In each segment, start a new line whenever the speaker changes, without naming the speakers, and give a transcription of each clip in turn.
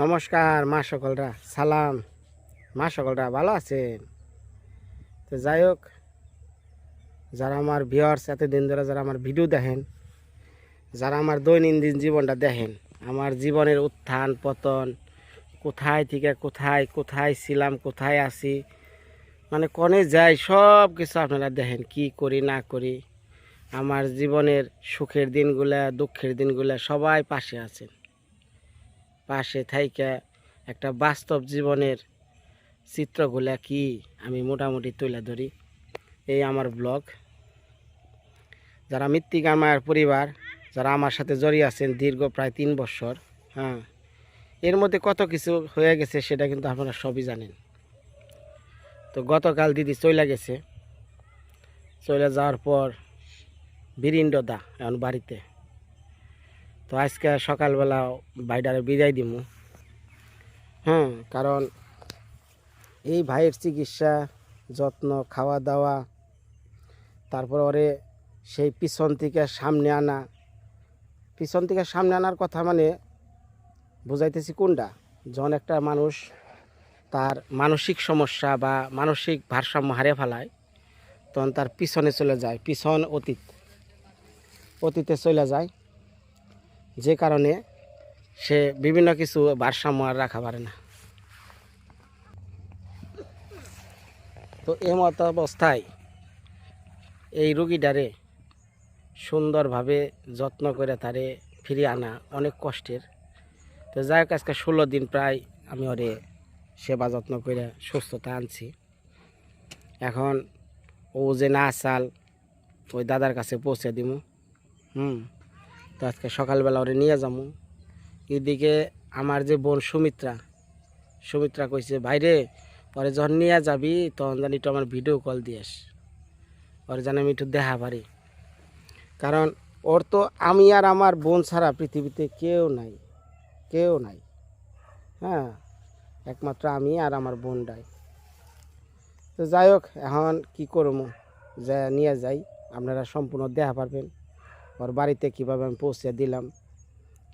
নমস্কার মা সকলরা, সালাম। মা সকলরা ভালো আছেন? তো যাই হোক, যারা আমার ভিউয়ার্স, এতদিন ধরে যারা আমার ভিডিও দেখেন, যারা আমার দৈনন্দিন জীবনটা দেখেন, আমার জীবনের উত্থান পতন, কোথায় থেকে কোথায় কোথায় ছিলাম, কোথায় আছি, মানে কনে যাই, সব কিছু আপনারা দেখেন, কি করি না করি। আমার জীবনের সুখের দিনগুলা, দুঃখের দিনগুলা সবাই পাশে আছেন। পাশে থাইকা একটা বাস্তব জীবনের চিত্রগুলা কি আমি মোটামুটি তুলে ধরি। এই আমার ব্লগ। যারা মৃত্তিকা মায়ের পরিবার, যারা আমার সাথে জড়িয়ে আছেন দীর্ঘ প্রায় 3 বছর, হ্যাঁ, এর মধ্যে কত কিছু হয়ে গেছে সেটা কিন্তু আপনারা সবই জানেন। তো গতকাল দিদি চলে গেছে, চলে যাওয়ার পর বীরিন্দ্র দা এখন বাড়িতে। তো আজকে সকালবেলা ভাইটারে বিদায় দিমু, হ্যাঁ, কারণ এই ভাইয়ের চিকিৎসা, যত্ন, খাওয়া দাওয়া, তারপর ওরে সেই পিছন থেকে সামনে আনা, পিছন থেকে সামনে আনার কথা মানে বুঝাইতেছি কোনটা, যখন একটা মানুষ তার মানসিক সমস্যা বা মানসিক ভারসাম্য হারিয়ে ফেলায়, তখন তার পিছনে চলে যায়, পিছন অতীতে চলে যায়, যে কারণে সে বিভিন্ন কিছু ভারসাম্য আর রাখা পারে না। তো এমত অবস্থায় এই রুগীটারে সুন্দরভাবে যত্ন করে তারে ফিরিয়ে আনা অনেক কষ্টের। তো যাই হোক, আজকে 16 দিন প্রায় আমি ওরে সেবা যত্ন করে সুস্থতা আনছি। এখন ও যে না চাল, ওই দাদার কাছে পৌঁছে দিমু। তো আজকে সকালবেলা ওরে নিয়ে যাবো। এদিকে আমার যে বোন সুমিত্রা কইছে, ভাইরে ওরে যখন নিয়ে যাবি তখন জানি একটু আমার ভিডিও কল দিয়েস, ওরে জানি আমি একটু দেখা পারি। কারণ ওর তো আমি আর আমার বোন ছাড়া পৃথিবীতে কেউ নাই, কেউ নাই, হ্যাঁ, একমাত্র আমি আর আমার বোনটাই। তো যাই হোক, এখন কি করবো, যা নিয়ে যাই, আপনারা সম্পূর্ণ দেখা পারবেন। ওর বাড়িতে কীভাবে আমি পৌঁছে দিলাম,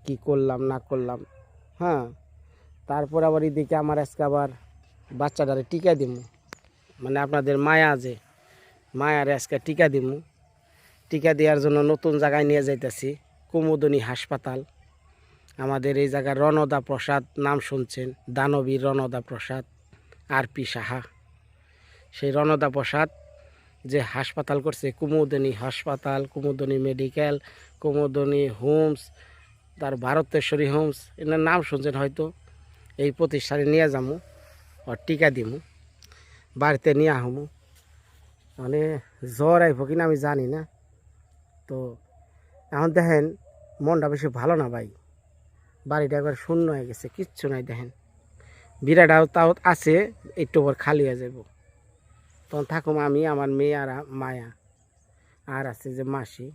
কি করলাম না করলাম, হ্যাঁ। তারপর আবার এদিকে আমার আজকে আবার বাচ্চাটারে টিকা দিমু, মানে আপনাদের মায়া যে মায়ারে আজকে টিকা দিমু। টিকা দেওয়ার জন্য নতুন জায়গায় নিয়ে যাইতেছি, কুমুদিনী হাসপাতাল। আমাদের এই জায়গার রণদা প্রসাদ নাম শুনছেন, দানবীর রণদা প্রসাদ, আর.পি. সাহা। সেই রণদা প্রসাদ যে হাসপাতাল করছে, কুমুদিনী হাসপাতাল, কুমুদিনী মেডিকেল, কুমুদিনী হোমস, তার ভারতেশ্বরী হোমস, এনার নাম শুনছেন হয়তো। এই প্রতিষ্ঠানে নিয়ে যাবো, আর টিকা দিমু, বাড়িতে নিয়ে আহমু। মানে জ্বর আইব কিনা আমি জানি না। তো এখন দেখেন মনটা বেশি ভালো না ভাই, বাড়িটা একবার শূন্য হয়ে গেছে, কিচ্ছু নাই। দেখেন বিড়াটাও তাও আছে, একটু পর খালি হয়ে যাব। তখন থাকুম আমি, আমার মেয়ে আর মায়া, আর আছে যে মাসি।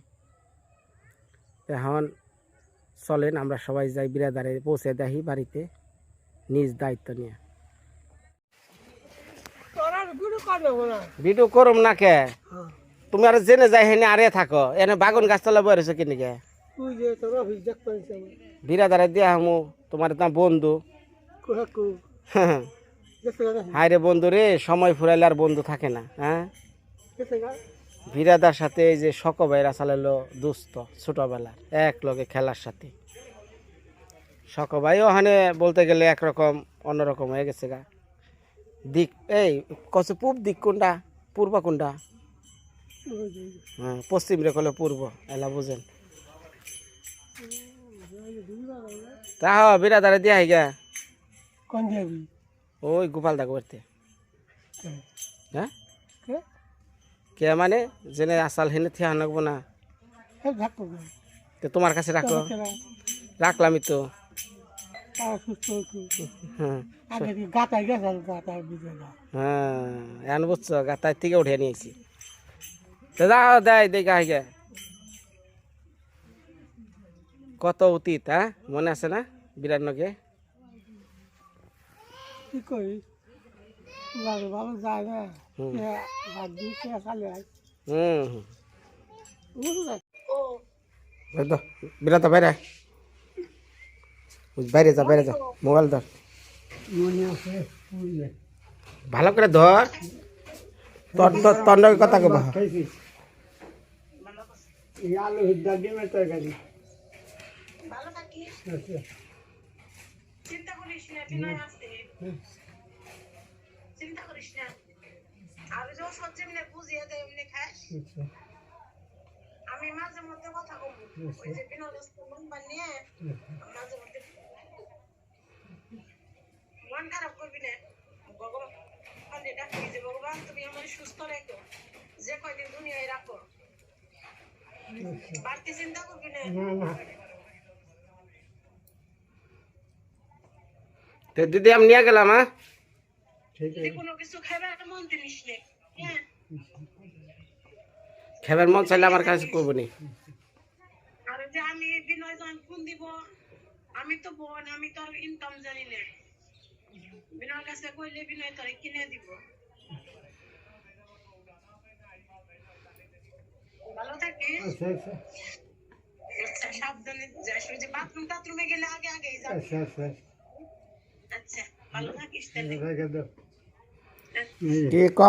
এখন চলেন আমরা সবাই যাই, বিরাদারে পৌঁছে দেখি বাড়িতে নিজ দায়িত্ব নিয়ে। ভিডিও করুম না কে, তুমি আর জেনে যাই হেনে আরে থাকো, এনে বাগুন গাছতলা বয়ে রয়েছে কিনিকে বিরাদারে দিয়া হামু, তোমার তা বন্ধু। হায় রে বন্ধু রে, সময় ফুরাইলে আর বন্ধু থাকে না, হ্যাঁ। বিরাদার সাথে এই যে শক ভাইরা চালালো দুস্থ, ছোটবেলার এক লগে খেলার সাথে। শক ভাই ওখানে বলতে গেলে একরকম অন্যরকম হয়ে গেছে গা। দিক এই কত পূব দিক কোনটা, পূর্ব কোনটা? হ্যাঁ, পশ্চিম রে কলে পূর্ব, এলা বুঝেন। তা বিরাদারে দিয়া গা ওই গোপাল দা করতে, হ্যাঁ, কে মানে জেনে আসাল হেনে থিয়া নাকবো না, তো তোমার কাছে রাখো, রাখলামই তো। হ্যাঁ এখন বুঝছো, গাতার থেকে উঠে নিয়েছি। যাও দেয় দেখা হয়ে কত অতীত, হ্যাঁ, মনে আছে না বিরাটনকে? বিরাট বাইরে বাইরে যা বাইরে যা, মোবাইল ধর, ভালো করে ধর, তোর তোর তোর নাকি কথা কব।
আলু হিদ্দা ডিমের তরকারি। চিন্তা করিস না, বিনয় আছে। চিন্তা করিস না, আমি যখন সহ্য এমনি বুঝিয়ে দেয় এমনি খাস। আমি মাঝে মধ্যে কথা বলবো, ওই যে বিনয় মন বানিয়ে মাঝে মধ্যে মন খারাপ করবি না। ভগবান ডাকি যে ভগবান তুমি আমার সুস্থ রেখো, যে কয়দিন দুনিয়ায় রাখো, বাড়তি চিন্তা করবি না।
তো দিদি আমি নিয়ে গেলাম, হ্যাঁ
কোনো কিছু খাবার মন দিনিস নে, হ্যাঁ
খাবার মন চাইলে আমার কাছে করবো নি।
আর যে আমি বিনয় যখন ফোন দিব, আমি তো বোন, আমি তো ইনকাম জানি না। বিনয়ের কাছে কইলে বিনয় তোরে কিনে দিব। ভালো থাকিস। আচ্ছা সাবধানে যাস, ওই যে বাথরুম টাথরুমে গেলে আগে আগেই যাবি। আচ্ছা ভালো থাকিস তাহলে।
কি ক?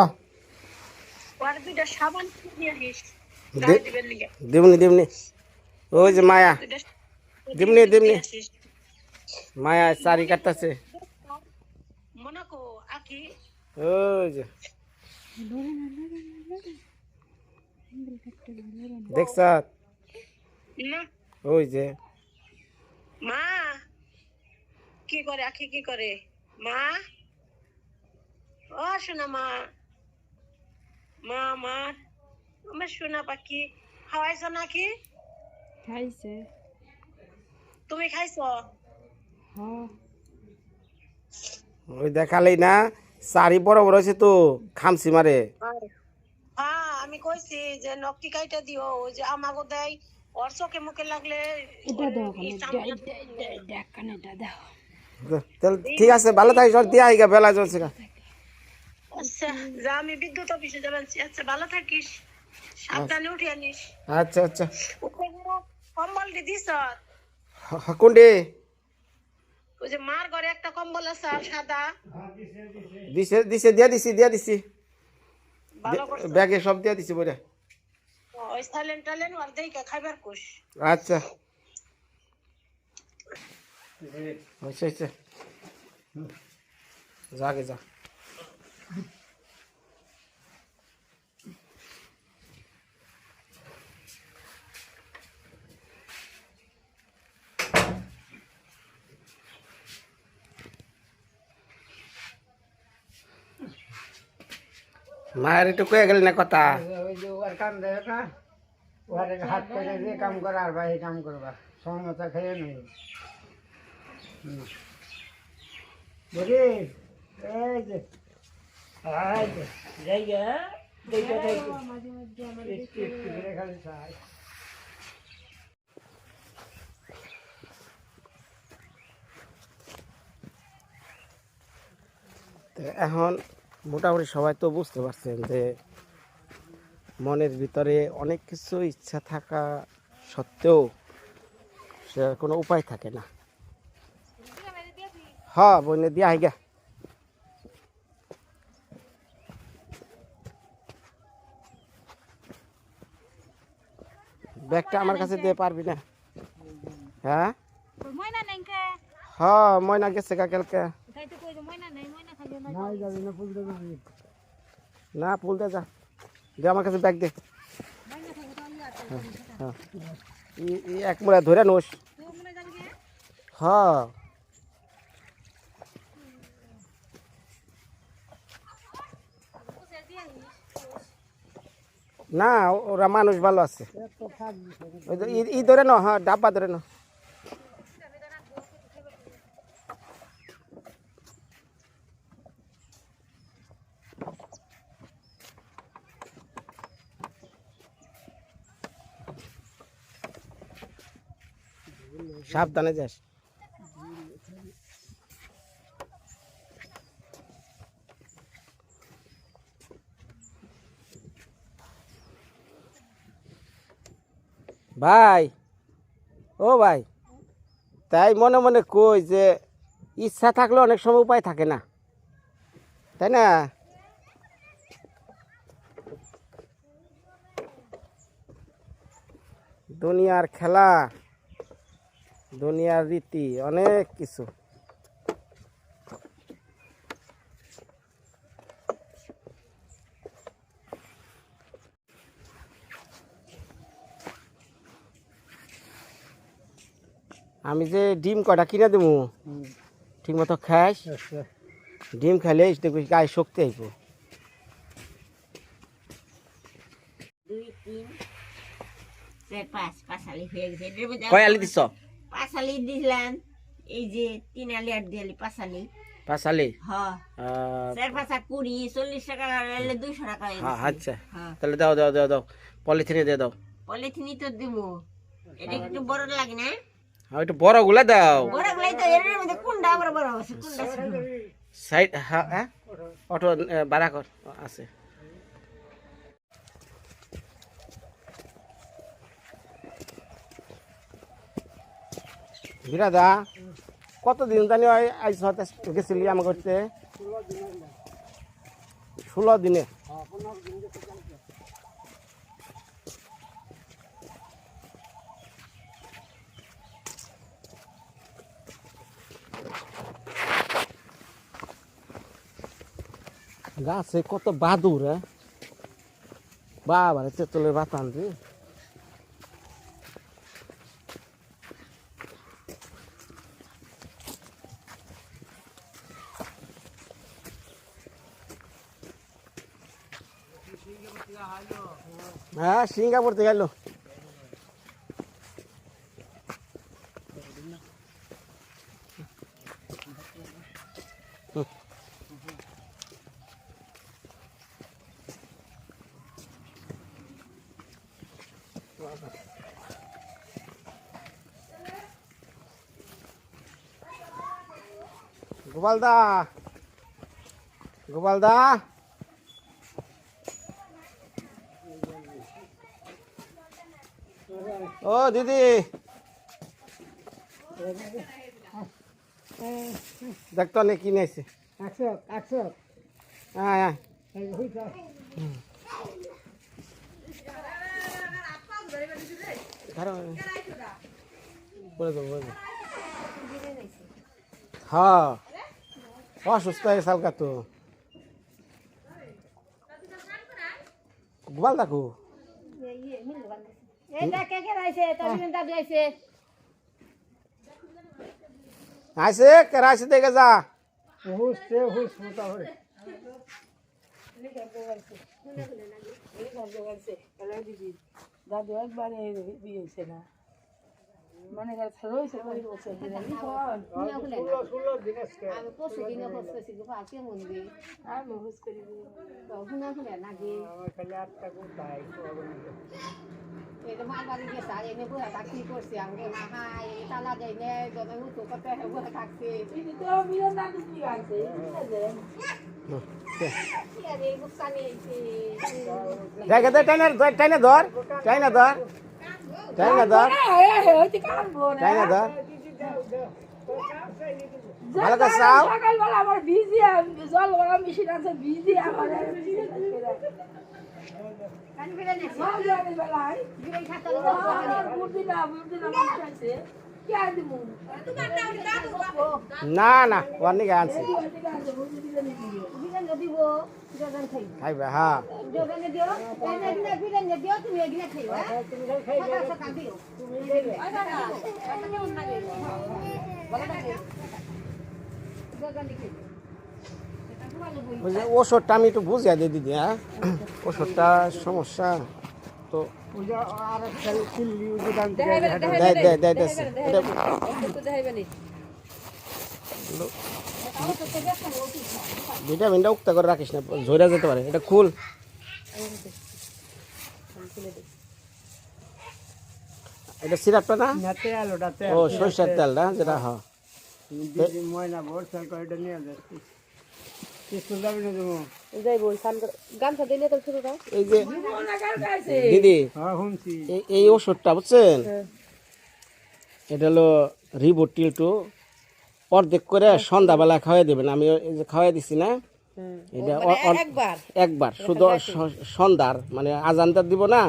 আর দুইটা সাবান কিনে আনিস, গায়ে দিবেন লিগে।
দিবনি দিবনি, ওই যে মায়া, দিবনি দিবনি, মায়া শাড়ি কাটতেছে,
মনে কো আকি
ওই যে দেখছ,
না
ওই যে
মা কি করে, আখি কি করে মা? ও শোনা মা, মা আমার আমার সোনা পাখি খাওয়াইছ নাকি?
খাইছে।
তুমি খাইছ?
ওই দেখালেই না, শাড়ি বড় বড় হয়েছে তো, খামছি মারে।
হ্যাঁ আমি কইছি যে নকটি কাইটা দিও, ওই যে আমাগো দেয়, ওর চোখে মুখে লাগলে
এটা দাও, দেখ কানেটা দাও।
তাহলে ঠিক আছে, ভালো থাকিস, ওর দিয়া আইগা বেলা চলছে।
আচ্ছা যা, আমি বিদ্যুৎ অফিসে যাবেন। আচ্ছা ভালো থাকিস, সাবধানে উঠে আনিস।
আচ্ছা আচ্ছা,
কম্বলটি দিস?
কোনটি?
ওই যে মার ঘরে একটা কম্বল আছে আর সাদা।
দিছে দিছে, দিয়া দিছি দিয়া দিছি,
ভালো করছো।
ব্যাগে সব দিয়া দিছি বলে।
ওই সাইলেন্ট টাইলেন্ট আর দেইকা খাইবার কোষ।
আচ্ছা আচ্ছা আচ্ছা, যাকে যা। মায়ের একটু কয়ে গেলি না কথা?
ওই যে ওর কাম দেয় না, ওর হাত করে দিয়ে কাম করা আর ভাই কাম করবা, সমতা খেয়ে নেই বুঝি। এই যে জায়গা খালি চাই।
এখন মোটামুটি সবাই তো বুঝতে পারছেন যে মনের ভিতরে অনেক কিছু ইচ্ছা থাকা সত্ত্বেও সে কোনো উপায় থাকে না। হ্যাঁ বইনে দিয়া আইগা, ব্যাগটা আমার কাছে দিয়ে পারবি না? হ্যাঁ হ্যাঁ, ময়না গেছে কালকে। না ফুল দে, যা দে আমার কাছে ব্যাগ দে। হ্যাঁ এক মোড়া ধরে নোস। হ্যাঁ না, ওরা মানুষ ভালো আছে। ওই যে ই ধরে ন, হ্যাঁ ডাব্বা ধরে ন। সাবধানে যাস। ভাই, ও ভাই, তাই মনে মনে কই যে ইচ্ছা থাকলে অনেক সময় উপায় থাকে না, তাই না? দুনিয়ার খেলা, দুনিয়ার রীতি, অনেক কিছু। আমি যে ডিম কটা কিনে দেবো, ঠিক মতো খাস, ডিম খাইলে দেখবি গায়ে শক্তি আইব।
2 3 4 5 পাঁচালি হয়ে গেছে এটার মধ্যে
কয় আলি দিছ?
পাঁচালি দিলাম এই যে 3 আলি আর 2 আলি পাঁচালি
5 আলি?
হ্যাঁ 4 5 20 40 টাকা হলে 200 টাকা হয়ে
হ্যাঁ
গেছে।
আচ্ছা,
হ্যাঁ
তাহলে দাও দাও দাও দাও, পলিথিনে দিয়ে দাও।
পলিথিনই তো দিব, এটা একটু বড় লাগে না?
হ্যাঁ একটু বড় গুলা দাও।
বড় গুলাই তো এর মধ্যে কোনটা আবার বড় আছে কোনটা ছোট?
সাইড, হ্যাঁ হ্যাঁ, অটো ভাড়া কর আছে। বিরাদা কতদিন জানি আইস গেছিলি আমি করতে? 16 দিনে। গাছে কত বাদুর, বাবা তেঁতুলের বাতান রে। হ্যাঁ সিঙ্গাপুর থেকে গেল। গোপালদা, গোপালদা, ও দিদি দেখতো নে কি নিয়েছে।
100
হ্যাঁ হ্যাঁ বলে দেবো, বলে দেবো। হ্যাঁ অসুস্থ হয়ে সালকা তো গোপাল দেখো আইসে কেরা আইসে দেখে যা।
হুস মোটামুটি
দাদু একবারে বিয়েছে না মানে রয়েছে
ষোলো দিনের
আমি পরশু দিনে খোঁজ করছি কেমন দি আমি খোঁজ করি শুনে শুনে নাকি
আমার খালি 8টা কোথায়
এটা মার বাড়ি গেছে আর এনে বসে থাকছি করছি আমি না হাই তালা যাই নে যখন উঠো কত বসে থাকছি তো মিলন না দিছি আছে
দেখে দে টাইনে টাইনে ধর, টাইনে ধর, টাইনে ধর, টাইনে ধর, ভালো করে চাও।
সকালবেলা আমার ভিজি জল গরম মেশিন আছে ভিজি আমার
না না ওয়ার্নিং আনছি খাইবে। হ্যাঁ ওই যে ওষুধটা আমি একটু বুঝিয়ে দিয়ে দিদি। হ্যাঁ ওষুধটা সমস্যা তো দেয় দেয় দেয় দেয় ভিটামিনটা উক্তা করে রাখিস না, ঝরে যেতে পারে। এটা খুল, এটা সিরাপটা না?
তেল ওটা তেল
ও সরিষার তেলটা যেটা। হ্যাঁ
ময়না ভোর তেল করে এটা নিয়ে যাচ্ছি কিছু যাবি না তুমি
এই যে দিদি
হ্যাঁ শুনছি
এই ওষুধটা বুঝছেন, এটা হলো রিবুট টিলটু অর্ধেক করে সন্ধ্যাবেলা খাওয়াই দেবেন। আমি এই যে খাওয়াই দিছি না, এটা একবার শুধু সন্ধ্যার মানে আজানটা দিব না,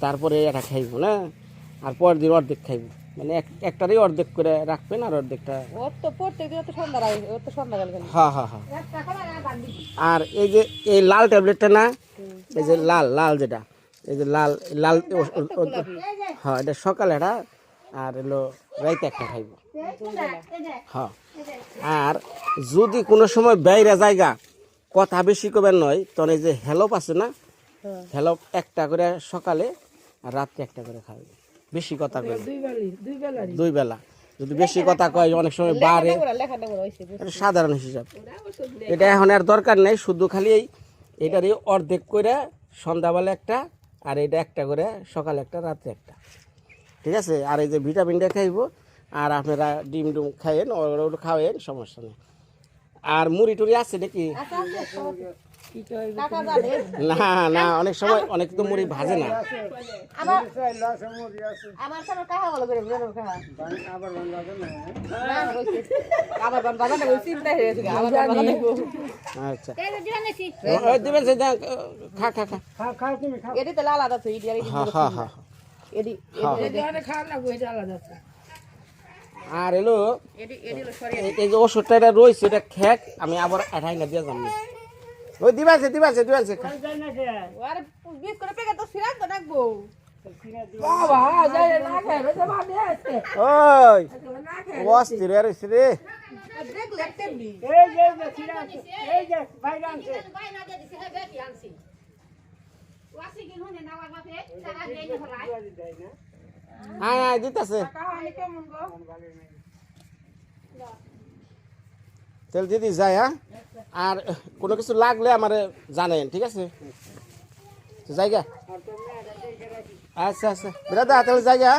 তারপরে এটা খাইব না, আর পরের দিন অর্ধেক খাইব। মানে একটারই অর্ধেক করে রাখবেন আর অর্ধেকটা। হ্যাঁ হ্যাঁ হ্যাঁ। আর এই যে এই লাল ট্যাবলেটটা না, এই যে লাল লাল যেটা, এই যে লাল লাল, হ্যাঁ এটা সকালে এটা, আর এলো রাইতে একটা খাইব। হ্যাঁ। আর যদি কোনো সময় বাইরে জায়গা কথা বেশি করবেন নয়, তখন এই যে হেলপ আছে না, হেলপ একটা করে সকালে আর রাত্রে একটা করে খাবে। বেশি কথা কয় দুই বেলা, যদি বেশি কথা কয় অনেক সময় বাড়ে, এটা সাধারণ হিসাব। এটা এখন আর দরকার নেই, শুধু খালি এটারই অর্ধেক করে সন্ধ্যাবেলা একটা, আর এটা একটা করে সকালে একটা রাত্রে একটা, ঠিক আছে। আর এই যে ভিটামিনটা খাইব, আর আপনারা ডিম ডুম খাইয়েন, ওগুলো খাওয়েন, সমস্যা নেই। আর মুড়ি টুড়ি আছে নাকি? না না, অনেক সময় অনেক তো মুড়ি ভাজে না। আচ্ছা দিবেন, খা খা খা। হ্যাঁ হ্যাঁ হ্যাঁ। আর এলো এই যে ওষুধটা এটা রয়েছে, এটা খেক, আমি আবার এটাই না দিয়ে যাবো। ওই দিবাছে দিবাছে দিবাছে। ওই অস্থির রয়েছে রে। হ্যাঁ হ্যাঁ দিতেছে, তেল দিদি যায়। হ্যাঁ, আর কোনো কিছু লাগলে আমার জানেন, ঠিক আছে? জায়গা আচ্ছা আচ্ছা বিরাদা, তাহলে জায়গা।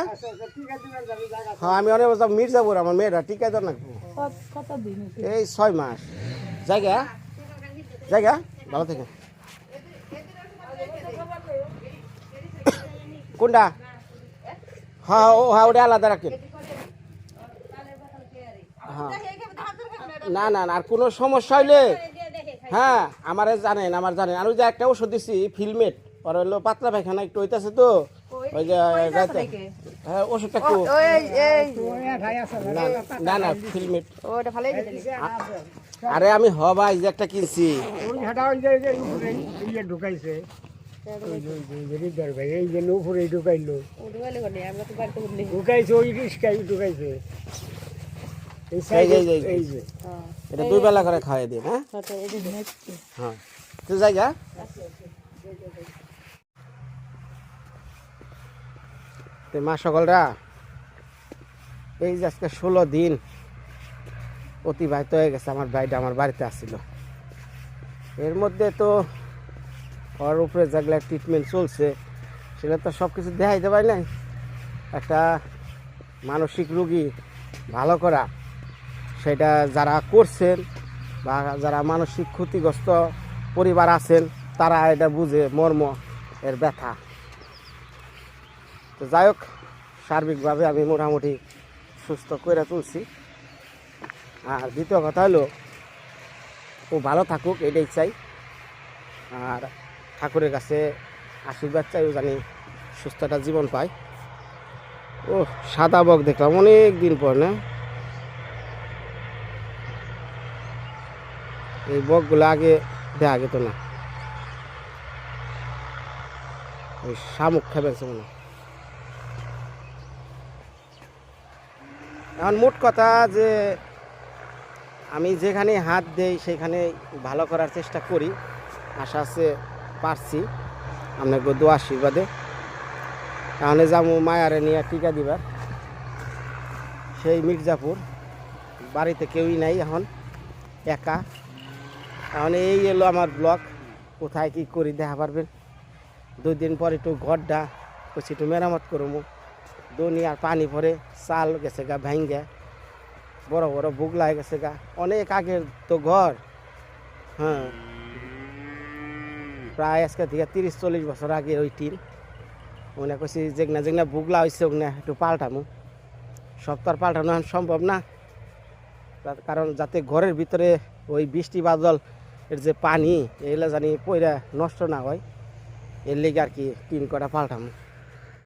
হ্যাঁ আমি অনেক মির্জাপুর, আমার মেয়েরা টিকা দেন না এই 6 মাস। জায়গা জায়গা ভালো থেকে। কোনটা? হ্যাঁ ও হ্যাঁ, ওটা আলাদা রাখেন। হ্যাঁ না না না, আর কোনো সমস্যা হইলে হ্যাঁ আমার জানেন, আমার জানেন। আর ওই যে একটা ওষুধ দিছি ফিলমেট, আর হলো পাতলা পায়খানা একটু হইতাছে তো, ওই যে হ্যাঁ ওষুধটা না না ফিলমেট। আরে আমি হবাই যে একটা কিনছি,
ঢুকাইছে এই যে উপরে ঢুকাইলো, ঢুকাইছে ওই রিস্কাই ঢুকাইছে।
এটা 2 বেলা করে খাওয়াই দিন। হ্যাঁ হ্যাঁ তো জায়গা। মা সকলরা, এই যে আজকে 16 দিন অতিবাহিত হয়ে গেছে, আমার ভাইটা আমার বাড়িতে আসছিল। এর মধ্যে তো ওর উপরে যেগুলো ট্রিটমেন্ট চলছে সেটা তো সব কিছু দেখাইতে পারি নাই। একটা মানসিক রোগী ভালো করা, সেটা যারা করছেন বা যারা মানসিক ক্ষতিগ্রস্ত পরিবার আছেন তারা এটা বুঝে মর্ম এর ব্যথা। তো যাই হোক, সার্বিকভাবে আমি মোটামুটি সুস্থ করে তুলছি। আর দ্বিতীয় কথা হলো ও ভালো থাকুক, এটাই চাই। আর ঠাকুরের কাছে আশীর্বাদ চাই, ও জানি সুস্থটা জীবন পায়। ও সাদা বক দেখলাম অনেক দিন পর না, এই বকগুলো আগে দেখা যেত না। ওই শামুক খেয়েছে মনে। এখন মোট কথা যে আমি যেখানে হাত দেই সেখানে ভালো করার চেষ্টা করি, আশা আছে পারছি আপনাকে দোয়া আশীর্বাদে। তাহলে যাবো মায়ারে নিয়ে টিকা দিবার সেই মির্জাপুর, বাড়িতে কেউই নাই এখন, একা। এখন এই এলো আমার ব্লগ, কোথায় কি করি দেখা পারবেন। 2 দিন পর একটু ঘরটা করছি একটু মেরামত করবো, দনি আর পানি ভরে চাল গেছে গা ভাঙ্গা, বড় বড় বুগলা গেছে গা, অনেক আগের তো ঘর। হ্যাঁ প্রায় আজকে থেকে 30-40 বছর আগে ওই টিন। মনে করছি যেগনা যেগনা বুগলা হয়েছে ওগুলো একটু পাল্টামো, সব তো আর পাল্টানো এখন সম্ভব না, কারণ যাতে ঘরের ভিতরে ওই বৃষ্টি বাদল এর যে পানি এগুলো জানি পয়রা নষ্ট না হয়, এর লেগে আর কি টিন কটা পাল্টাম।